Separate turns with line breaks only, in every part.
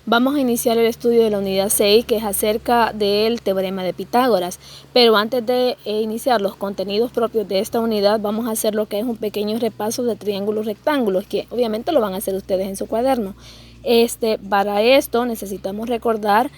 Vamos a iniciar el estudio de la unidad 6, que es acerca del teorema de Pitágoras. Pero antes de iniciar los contenidos propios de esta unidad, vamos a hacer lo que es un pequeño repaso de triángulos rectángulos, que obviamente lo van a hacer ustedes en su cuaderno. Para esto necesitamos recordar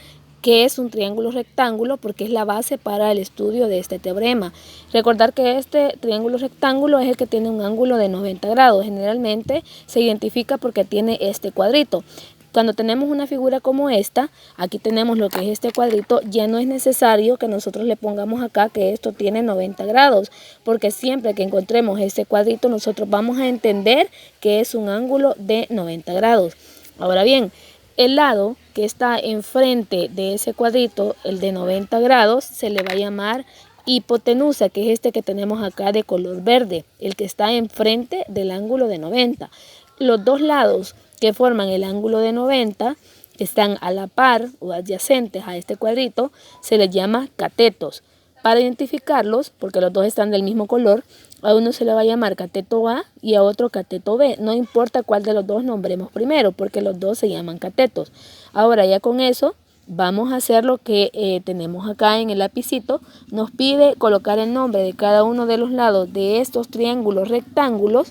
qué es un triángulo rectángulo, porque es la base para el estudio de este teorema. Recordar que este triángulo rectángulo es el que tiene un ángulo de 90 grados. Generalmente se identifica porque tiene este cuadrito. Cuando tenemos una figura como esta, aquí tenemos lo que es este cuadrito, ya no es necesario que nosotros le pongamos acá que esto tiene 90 grados, porque siempre que encontremos este cuadrito nosotros vamos a entender que es un ángulo de 90 grados. Ahora bien, el lado que está enfrente de ese cuadrito, el de 90 grados, se le va a llamar hipotenusa, que es este que tenemos acá de color verde, el que está enfrente del ángulo de 90. Los dos lados que forman el ángulo de 90, que están a la par o adyacentes a este cuadrito, se les llama catetos. Para identificarlos, porque los dos están del mismo color, a uno se le va a llamar cateto A y a otro cateto B. No importa cuál de los dos nombremos primero, porque los dos se llaman catetos. Ahora ya con eso vamos a hacer lo que tenemos acá en el lapicito. Nos pide colocar el nombre de cada uno de los lados de estos triángulos rectángulos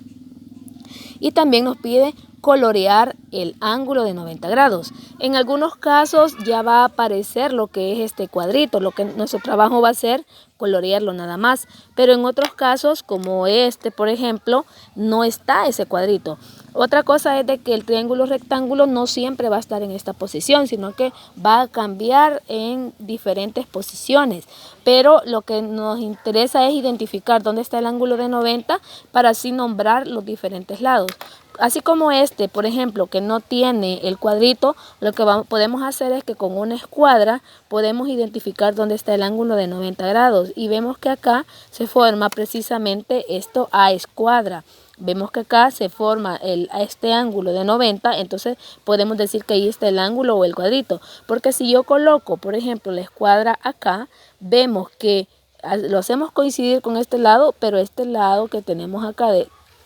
y también nos pide colorear el ángulo de 90 grados. En algunos casos ya va a aparecer lo que es este cuadrito, lo que nuestro trabajo va a ser colorearlo nada más, pero en otros casos como este por ejemplo no está ese cuadrito. Otra cosa es de que el triángulo rectángulo no siempre va a estar en esta posición, sino que va a cambiar en diferentes posiciones, pero lo que nos interesa es identificar dónde está el ángulo de 90 para así nombrar los diferentes lados. Así como este, por ejemplo, que no tiene el cuadrito, lo que podemos hacer es que con una escuadra podemos identificar dónde está el ángulo de 90 grados. Y vemos que acá se forma precisamente esto a escuadra. Vemos que acá se forma este ángulo de 90, entonces podemos decir que ahí está el ángulo o el cuadrito. Porque si yo coloco, por ejemplo, la escuadra acá, vemos que lo hacemos coincidir con este lado, pero este lado que tenemos acá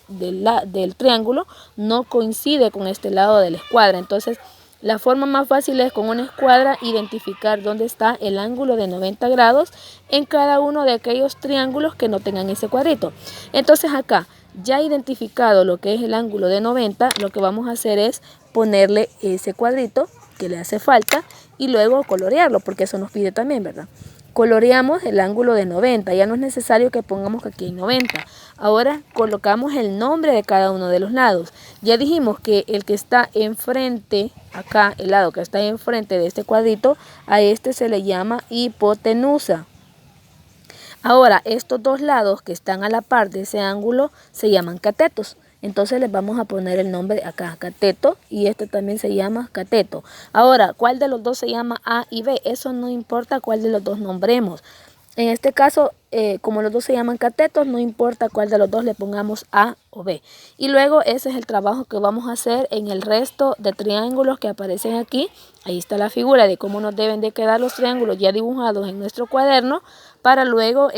del triángulo no coincide con este lado de la escuadra. Entonces la forma más fácil es con una escuadra identificar dónde está el ángulo de 90 grados en cada uno de aquellos triángulos que no tengan ese cuadrito. Entonces acá ya identificado lo que es el ángulo de 90, lo que vamos a hacer es ponerle ese cuadrito que le hace falta y luego colorearlo, porque eso nos pide también, ¿verdad? Coloreamos el ángulo de 90, ya no es necesario que pongamos que aquí hay 90. Ahora colocamos el nombre de cada uno de los lados. Ya dijimos que el que está enfrente, acá el lado que está enfrente de este cuadrito, a este se le llama hipotenusa. Ahora estos dos lados que están a la par de ese ángulo se llaman catetos. Entonces les vamos a poner el nombre acá, cateto, y este también se llama cateto. Ahora, ¿cuál de los dos se llama A y B? Eso no importa cuál de los dos nombremos. En este caso, como los dos se llaman catetos, no importa cuál de los dos le pongamos A o B. Y luego ese es el trabajo que vamos a hacer en el resto de triángulos que aparecen aquí. Ahí está la figura de cómo nos deben de quedar los triángulos ya dibujados en nuestro cuaderno para luego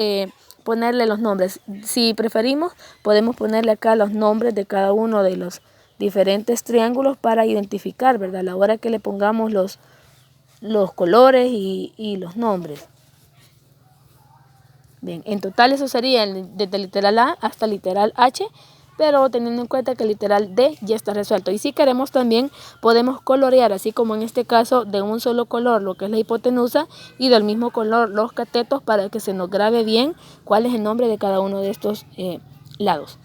ponerle los nombres. Si preferimos, podemos ponerle acá los nombres de cada uno de los diferentes triángulos para identificar, ¿verdad? A la hora que le pongamos los colores y los nombres. Bien, en total eso sería desde literal A hasta literal H, pero teniendo en cuenta que el literal D ya está resuelto. Y si queremos también podemos colorear, así como en este caso de un solo color lo que es la hipotenusa y del mismo color los catetos, para que se nos grabe bien cuál es el nombre de cada uno de estos lados.